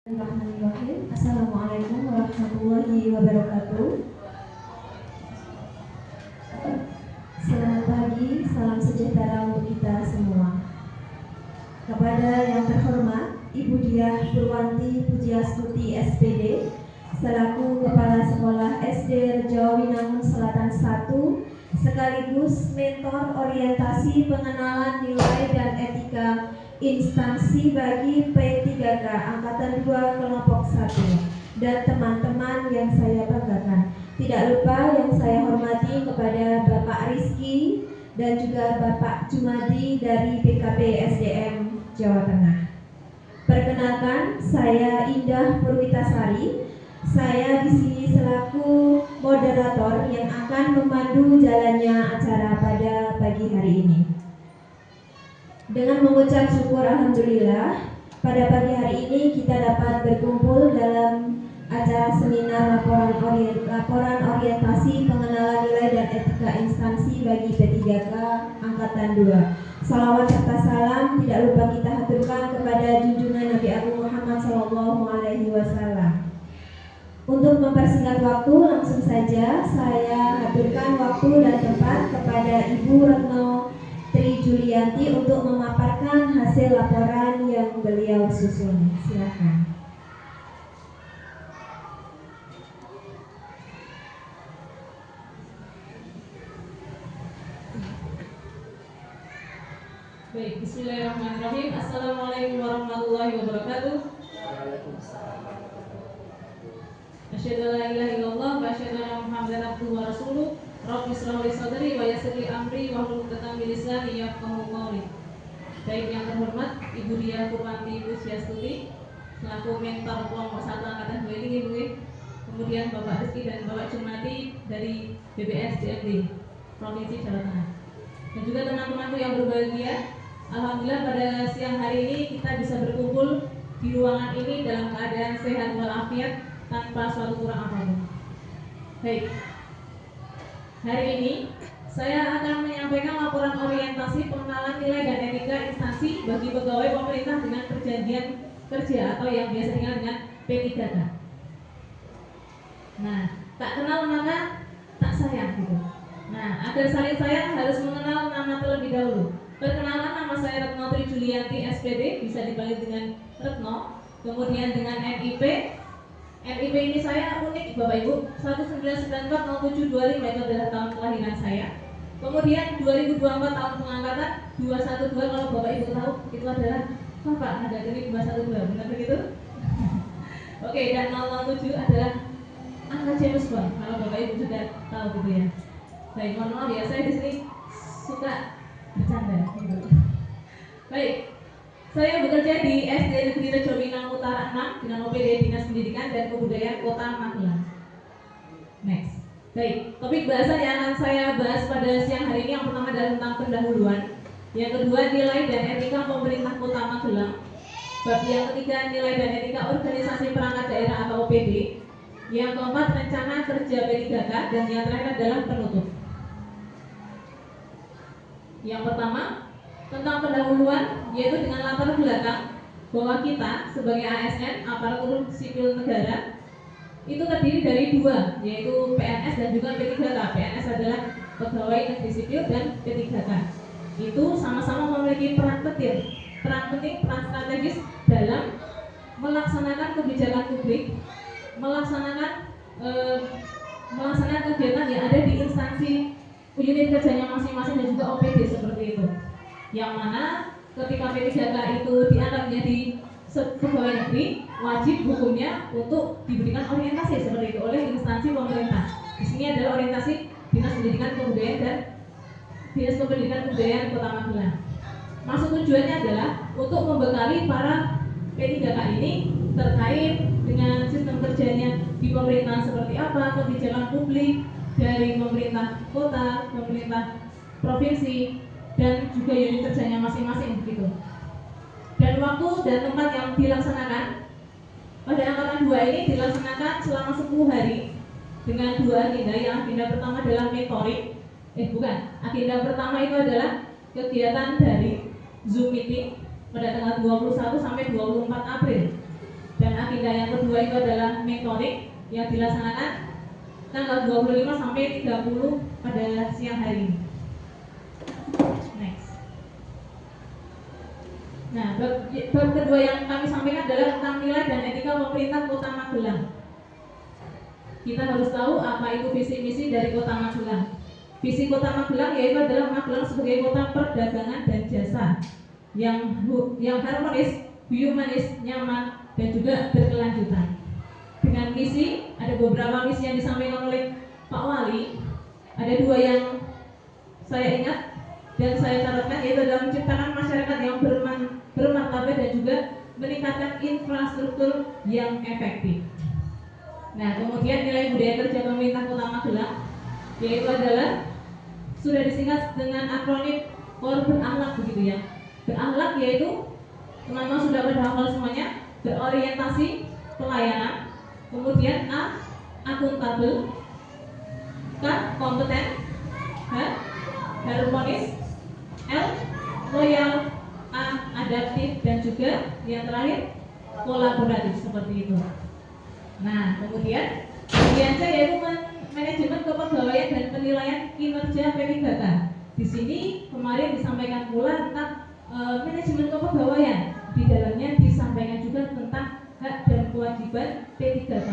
Bismillahirrahmanirrahim. Assalamualaikum warahmatullahi wabarakatuh. Selamat pagi, salam sejahtera untuk kita semua. Kepada yang terhormat Ibu Diah Purwanti Pujiastuti SPD selaku Kepala Sekolah SD Rejowinangun Selatan 1 sekaligus mentor orientasi pengenalan nilai dan etika instansi bagi P3K Angkatan 2 Kelompok 1 dan teman-teman yang saya banggakan. Tidak lupa yang saya hormati kepada Bapak Rizky dan juga Bapak Jumadi dari BKP SDM Jawa Tengah. Perkenalkan, saya Indah Purwitasari. Saya di sini selaku moderator yang akan memandu jalannya acara pada pagi hari ini. Dengan mengucap syukur alhamdulillah, pada pagi hari ini kita dapat berkumpul dalam acara seminar laporan orientasi pengenalan nilai dan etika instansi bagi P3K Angkatan 2. Salawat serta salam tidak lupa kita haturkan kepada junjungan Nabi Agung Muhammad SAW. Untuk mempersingkat waktu, langsung saja saya haturkan waktu dan tempat kepada Ibu Retno Tri Julianti untuk memaparkan hasil laporan yang beliau susun. Silakan. Baik, bismillahirrahmanirrahim. Assalamualaikum warahmatullahi wabarakatuh. Asyhadu an la ilaha illallah wa asyhadu anna Muhammadan abduhu wa rasuluh. Rabbi shrah li sadri wa yassir li amri wahlul 'uqdatam min lisani yafqahu qawli. Baik, yang terhormat Ibu Diah Purwanti Pujiastuti selaku mentor kelompok 1 angkatan 2 ini Ibu. Kemudian Bapak Rizky dan Bapak Jumadi dari BPS DMD Provinsi Jawa Tengah. Dan juga teman-temanku yang berbahagia, alhamdulillah pada siang hari ini kita bisa berkumpul di ruangan ini dalam keadaan sehat walafiat tanpa suatu kurang apapun. Baik, hari ini saya akan menyampaikan laporan orientasi pengenalan nilai dan etika instansi bagi pegawai pemerintah dengan perjanjian kerja atau yang biasa dikenal dengan P3K. Nah, tak kenal maka tak sayang gitu. Nah, agar saling sayang harus mengenal nama terlebih dahulu. Perkenalan, nama saya Retno Tri Julianti SPD, bisa dipanggil dengan Retno. Kemudian dengan NIP. NIP ini saya unik Bapak Ibu, 19940725 itu adalah tahun kelahiran saya. Kemudian 2024 tahun pengangkatan 212, kalau Bapak Ibu tahu itu adalah Bapak ada dari 212, benar begitu? Oke, dan 007 adalah angka James Bond, kalau Bapak Ibu sudah tahu gitu ya. Baik, mohon maaf ya, saya di sini suka bercanda gitu. Baik, saya bekerja di SD Negeri Rejowinangun Utara 6 dengan OPD Dinas Pendidikan dan Kebudayaan Kota Magelang. Next. Baik, topik bahasan yang akan saya bahas pada siang hari ini yang pertama adalah tentang pendahuluan. Yang kedua, nilai dan etika pemerintah Kota Magelang. Bab yang ketiga, nilai dan etika organisasi perangkat daerah atau OPD. Yang keempat, rencana kerja P3K, dan yang terakhir adalah penutup. Yang pertama, tentang pendahuluan, yaitu dengan latar belakang bahwa kita sebagai ASN, aparatur sipil negara, itu terdiri dari dua, yaitu PNS dan juga P3K. PNS adalah pegawai negeri sipil dan P3K. Itu sama-sama memiliki peran penting, peran strategis dalam melaksanakan kebijakan publik, melaksanakan kegiatan yang ada di instansi unit kerjanya masing-masing dan juga OPD seperti itu. Yang mana ketika P3K itu dianggap menjadi pegawai negeri, wajib hukumnya untuk diberikan orientasi seperti itu oleh instansi pemerintah. Di sini adalah orientasi Dinas Pendidikan Kebudayaan dan Dinas Pendidikan Kebudayaan Kota Magelang. Maksud tujuannya adalah untuk membekali para P3K ini terkait dengan sistem kerjanya di pemerintahan seperti apa, kebijakan publik dari pemerintah kota, pemerintah provinsi, dan juga unit kerjanya masing-masing begitu. Dan waktu dan tempat yang dilaksanakan pada angkatan 2 ini dilaksanakan selama 10 hari dengan 2 agenda. Yang agenda pertama adalah mentoring. Agenda pertama itu adalah kegiatan dari Zoom meeting pada tanggal 21 sampai 24 April. Dan agenda yang kedua itu adalah mentoring yang dilaksanakan tanggal 25 sampai 30 pada siang hari ini. Next. Nah, bab kedua yang kami sampaikan adalah tentang nilai dan etika pemerintah Kota Magelang. Kita harus tahu apa itu visi misi dari Kota Magelang. Visi Kota Magelang yaitu adalah Magelang sebagai kota perdagangan dan jasa yang harmonis, humanis, nyaman, dan juga berkelanjutan. Dengan misi, ada beberapa misi yang disampaikan oleh Pak Wali. Ada dua yang saya ingat dan saya catatkan, yaitu adalah menciptakan masyarakat yang bermartabat dan juga meningkatkan infrastruktur yang efektif. Nah, kemudian nilai budaya kerja pemerintah Kota Magelang yaitu adalah sudah disingkat dengan akronim KOR berakhlak begitu ya. Berakhlak yaitu teman-teman sudah pada hafal semuanya, berorientasi pelayanan, kemudian A akuntabel, K kompeten, H harmonis, L loyal, A adaptif, dan juga yang terakhir kolaboratif seperti itu. Nah, kemudian C yaitu manajemen kepegawaian dan penilaian kinerja P3K. Di sini kemarin disampaikan pula tentang manajemen kepegawaian. Di dalamnya disampaikan juga tentang hak dan kewajiban P3K,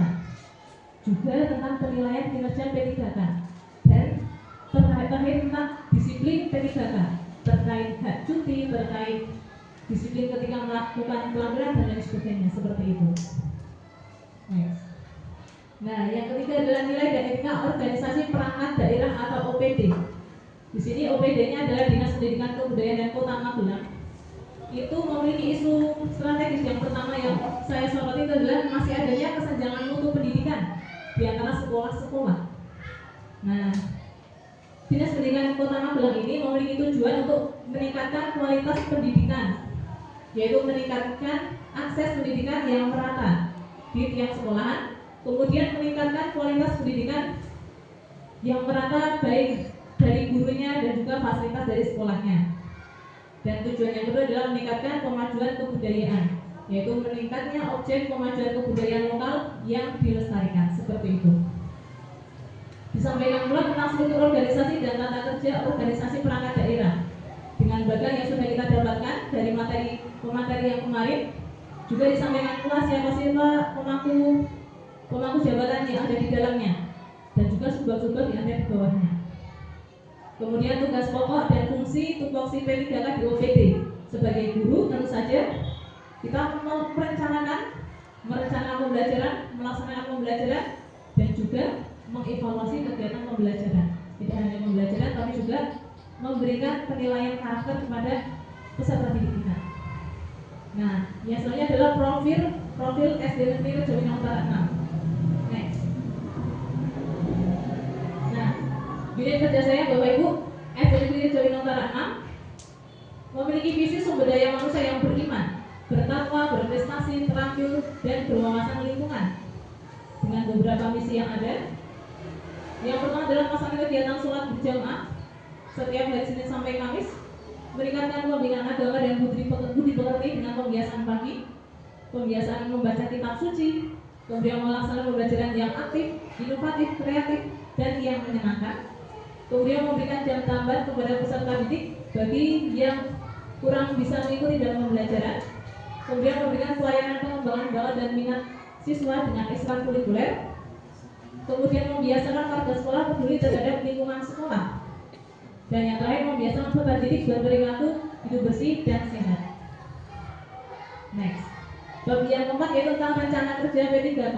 juga tentang penilaian kinerja P3K, dan terkait tentang disiplin P3K, terkait hak cuti, terkait disiplin ketika melakukan pelanggaran dan lain sebagainya seperti itu. Nah, yang ketiga adalah nilai dan etika organisasi perangkat daerah atau OPD. Di sini OPD-nya adalah Dinas Pendidikan Kebudayaan dan Kota Magelang. Itu memiliki isu strategis. Yang pertama yang saya soroti itu adalah masih adanya kesenjangan mutu pendidikan di antara sekolah-sekolah. Nah, Dinas Pendidikan Kota Magelang ini memiliki tujuan untuk meningkatkan kualitas pendidikan, yaitu meningkatkan akses pendidikan yang merata di tiap sekolahan, kemudian meningkatkan kualitas pendidikan yang merata baik dari gurunya dan juga fasilitas dari sekolahnya. Dan tujuan yang kedua adalah meningkatkan kemajuan kebudayaan, yaitu meningkatnya objek kemajuan kebudayaan lokal yang dilestarikan seperti itu. Disampaikan pula tentang struktur organisasi dan tata kerja organisasi perangkat daerah dengan bagian yang sudah kita dapatkan dari pemateri yang kemarin. Juga disampaikan pula siapa pemangku jabatan yang ada di dalamnya dan juga subak-subak yang ada di bawahnya. Kemudian tugas pokok dan fungsi tupoksi P3K di OPD. Sebagai guru tentu saja kita merencanakan pembelajaran, melaksanakan pembelajaran, dan juga mengevaluasi kegiatan pembelajaran. Tidak hanya pembelajaran tapi juga memberikan penilaian karakter kepada peserta didik kita. Nah, yang selanjutnya adalah profil SD Negeri Rejawi Utara 6. Next. Nah, unit kerja saya Bapak Ibu, SD Negeri Rejawi Utara 6 memiliki visi sumber daya manusia yang beriman, bertakwa, berprestasi, terampil, dan berwawasan lingkungan. Dengan beberapa misi yang ada. Yang pertama adalah melaksanakan kegiatan sholat berjamaah setiap hari Senin sampai Kamis, meningkatkan pembinaan agama dan budi pekerti dengan pembiasaan pagi, pembiasaan membaca kitab suci, kemudian melaksanakan pembelajaran yang aktif, inovatif, kreatif, dan yang menyenangkan. Kemudian memberikan jam tambahan kepada peserta didik bagi yang kurang bisa mengikuti dalam pembelajaran. Kemudian memberikan pelayanan pengembangan bakat dan minat siswa dengan ekstrakurikuler. Kemudian membiasakan warga sekolah peduli terhadap lingkungan sekolah. Dan yang terakhir membiasakan peserta didik berperilaku hidup bersih dan sehat. Next. Bab yang keempat yaitu tentang rencana kerja P3K.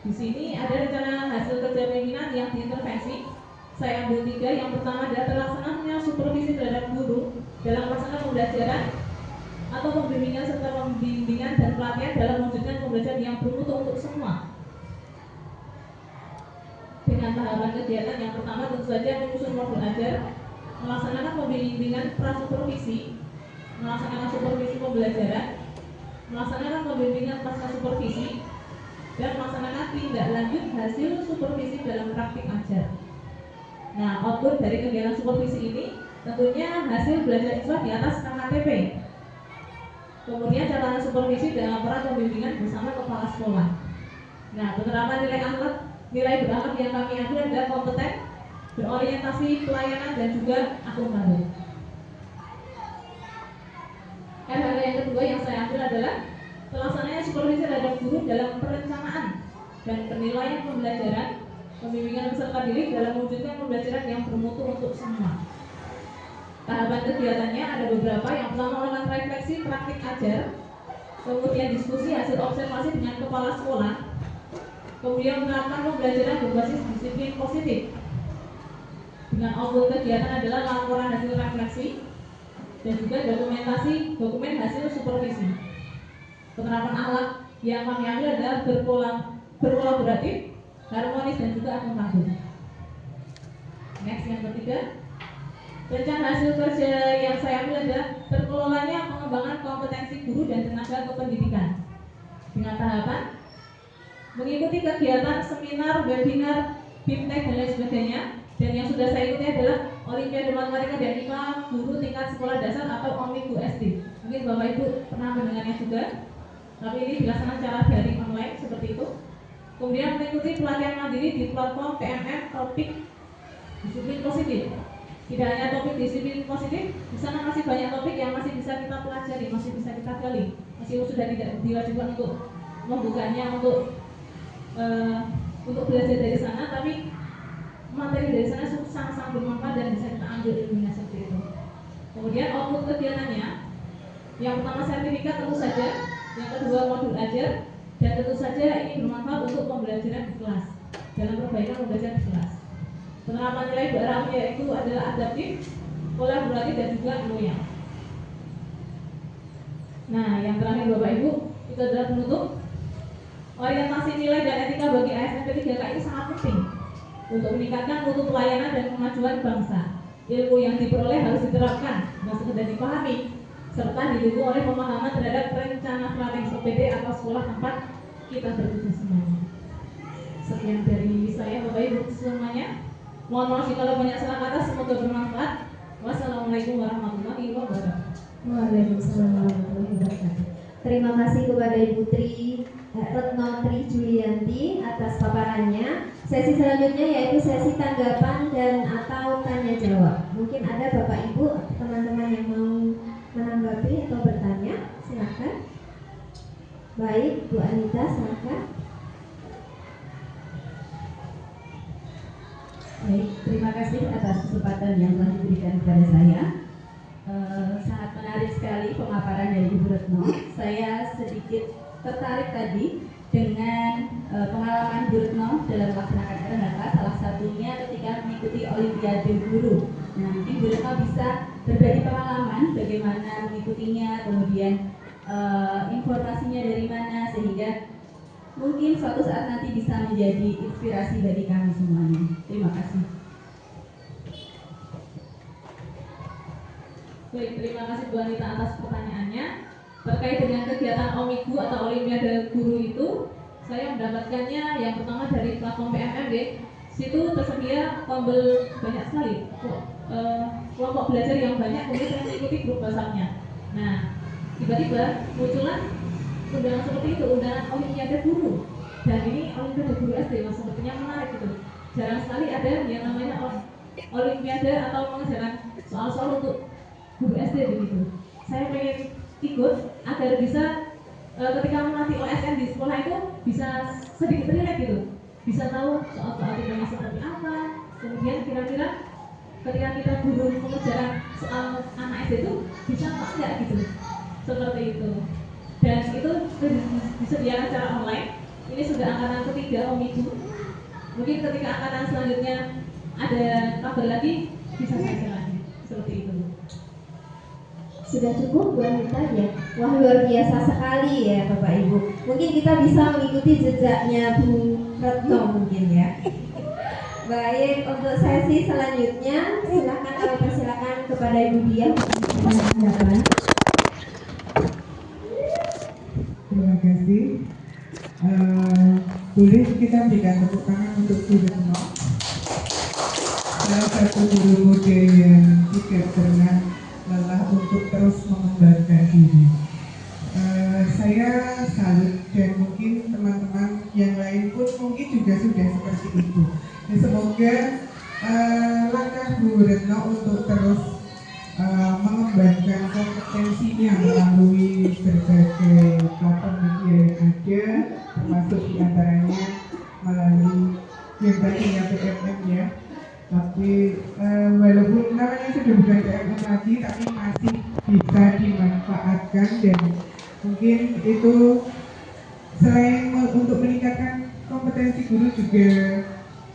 Di sini ada rencana hasil kerja pimpinan yang diintervensi. Saya ambil 3. Yang pertama adalah terlaksananya supervisi terhadap guru dalam melaksanakan pembelajaran atau pembimbingan serta pembimbingan dan pelatihan dalam mewujudkan pembelajaran yang bermutu untuk semua. Dengan tahapan kegiatan yang pertama tentu saja menyusun modul ajar, melaksanakan pembimbingan prasupervisi, melaksanakan supervisi pembelajaran, melaksanakan pembimbingan pasca supervisi, dan melaksanakan tindak lanjut hasil supervisi dalam praktik ajar. Nah, output dari kegiatan supervisi ini tentunya hasil belajar siswa di atas KKTP. Kemudian catatan supervisi dan laporan pembimbingan bersama kepala sekolah. Nah, penerapan nilai berakhlak yang kami ambil adalah kompeten, berorientasi pelayanan dan juga akuntabel. Hal yang kedua yang saya ambil adalah pelaksanaan supervisi terhadap guru dalam perencanaan dan penilaian pembelajaran, pembimbingan peserta didik dalam mewujudkan pembelajaran yang bermutu untuk semua. Tahapan kegiatannya ada beberapa. Yang pertama melakukan refleksi praktik ajar, kemudian diskusi hasil observasi dengan kepala sekolah, kemudian menerapkan pembelajaran berbasis disiplin positif. Dengan output kegiatan adalah laporan hasil refleksi dan juga dokumen hasil supervisi. Penerapan akhlak yang kami ambil adalah berkolaboratif, harmonis dan juga akuntabel. Next, yang ketiga, rencana hasil kerja yang saya ambil adalah terkelolanya pengembangan kompetensi guru dan tenaga kependidikan dengan tahapan mengikuti kegiatan seminar, webinar, BIMTEK dan lain sebagainya. Dan yang sudah saya ikuti adalah Olimpiade Matematika dan IPA Guru Tingkat Sekolah Dasar atau OMIGU SD. Mungkin Bapak Ibu pernah mendengarnya juga, tapi ini dilaksanakan secara daring online seperti itu. Kemudian mengikuti pelatihan mandiri di platform PMM topik disiplin positif. Tidak hanya topik disiplin positif, di sana masih banyak topik yang masih bisa kita pelajari, masih bisa kita gali. Masih sudah tidak diwajibkan untuk membukanya untuk belajar dari sana, tapi materi dari sana sangat-sangat bermanfaat dan bisa kita ambil ilmunya seperti itu. Kemudian output kegiatannya, yang pertama sertifikat tentu saja, yang kedua modul ajar, dan tentu saja ini bermanfaat untuk pembelajaran di kelas dalam perbaikan pembelajaran di kelas. Penerapan nilai berakhlak yaitu adalah adaptif, kolaboratif dan juga loyal. Nah, yang terakhir Bapak Ibu, itu adalah penutup. Orientasi nilai dan etika bagi ASN P3K ini sangat penting untuk meningkatkan mutu pelayanan dan kemajuan bangsa. Ilmu yang diperoleh harus diterapkan, tidak sekedar dipahami, serta didukung oleh pemahaman terhadap rencana planning OPD atau sekolah tempat kita bertugas semuanya. Sekian dari saya Bapak Ibu semuanya. Mohon maaf kalau banyak salah kata, semoga bermanfaat. Wassalamualaikum warahmatullahi wabarakatuh. Waalaikumsalam warahmatullahi wabarakatuh. Terima kasih kepada Ibu Retno Tri Julianti atas paparannya. Sesi selanjutnya yaitu sesi tanggapan dan atau tanya jawab. Mungkin ada Bapak Ibu, teman-teman yang mau menanggapi atau bertanya, silakan. Baik, Bu Anita, silakan. Baik, terima kasih atas kesempatan yang telah diberikan kepada saya. Sangat menarik sekali pemaparan dari Ibu Retno. Saya sedikit tertarik tadi dengan pengalaman Bu Retno dalam melaksanakan RHK, salah satunya ketika mengikuti Olimpiade Guru. Nah, mungkin Bu Retno bisa berbagi pengalaman bagaimana mengikutinya, kemudian informasinya dari mana, sehingga mungkin suatu saat nanti bisa menjadi inspirasi bagi kami semuanya. Terima kasih. Baik, terima kasih Bu Anita atas pertanyaannya. Terkait dengan kegiatan OMIGU atau Olimpiade Guru itu, saya mendapatkannya yang pertama dari platform PMMD. Situ tersedia tombol banyak sekali, kelompok belajar yang banyak, kemudian saya mengikuti grup WhatsApp-nya. Nah, tiba-tiba muncullah undangan seperti itu, undangan Olimpiade Guru. Dan ini Olimpiade Guru SD, mas, sepertinya menarik gitu. Jarang sekali ada yang namanya Olimpiade atau mengajarkan soal-soal untuk guru SD begitu. Saya pengen ikut agar bisa ketika melatih OSN di sekolah itu bisa sedikit relate gitu, bisa tahu soal-soal tipenya seperti apa. Kemudian kira-kira ketika kita guru pengajaran soal anak SD itu bisa apa enggak gitu, seperti itu. Dan itu disediakan secara online. Ini sudah angkatan ketiga OMIGU. Mungkin ketika angkatan selanjutnya ada kabar lagi bisa saya share lagi, seperti itu. Sudah cukup Bu Anita ya? Wah, luar biasa sekali ya Bapak Ibu. Mungkin kita bisa mengikuti jejaknya Bu Retno mungkin ya. Baik, untuk sesi selanjutnya silakan kepada Ibu Diah. Terima kasih. Boleh kita berikan tepuk tangan untuk Bu Retno, salah satu guru muda yang tidak pernah lelah untuk terus mengembangkan diri. teman-teman yang lain pun mungkin juga sudah seperti itu. Dan semoga langkah Bu Retno untuk terus mengembangkan kompetensinya melalui berbagai platform media yang ada, termasuk diantaranya melalui yang tadinya PMM ya. Tapi walaupun namanya sudah bukan PMM lagi, tapi masih bisa dimanfaatkan dan mungkin itu selain untuk meningkatkan kompetensi guru juga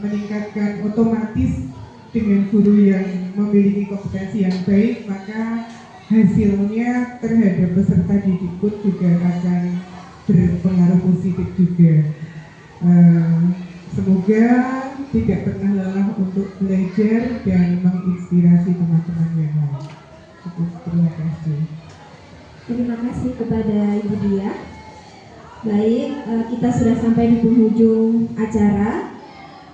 meningkatkan otomatis dengan guru yang memiliki kompetensi yang baik, maka hasilnya terhadap peserta didik pun juga akan berpengaruh positif juga. Semoga tidak pernah lelah untuk belajar dan menginspirasi teman-teman yang lain. Terima kasih. Terima kasih kepada Ibu Dia. Baik, kita sudah sampai di penghujung acara.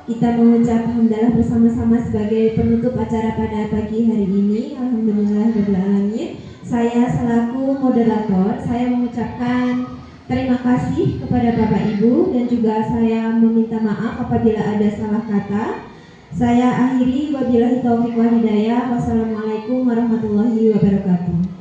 Kita mengucap hamdalah bersama-sama sebagai penutup acara pada pagi hari ini. Alhamdulillahirrahmanirrahim. Saya selaku moderator, saya mengucapkan terima kasih kepada Bapak Ibu dan juga saya meminta maaf apabila ada salah kata. Saya akhiri wabillahi taufiq wal hidayah. Wassalamualaikum warahmatullahi wabarakatuh.